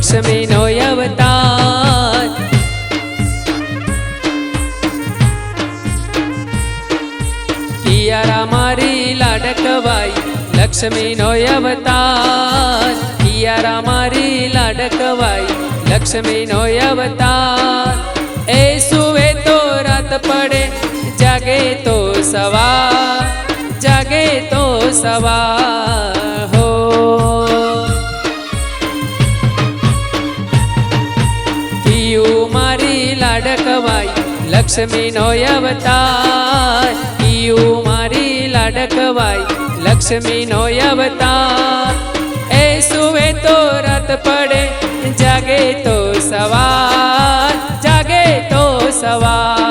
લક્ષ્મીનો અવતાર કિયારા મારી લાડકવાઈ લક્ષ્મીનો અવતાર કિયારા મારી લાડકવાઈ લક્ષ્મીનો અવતાર એ સુવે તો રાત પડે જાગે તો સવાર જાગે તો સવાર હો કિયું મારી લાડકવાઈ લક્ષ્મીનો અવતાર કિયું મારી લાડકવાઈ લક્ષ્મીનો અવતાર એ સુવે તો રાત પડે જાગે તો સવાર જાગે તો સવાર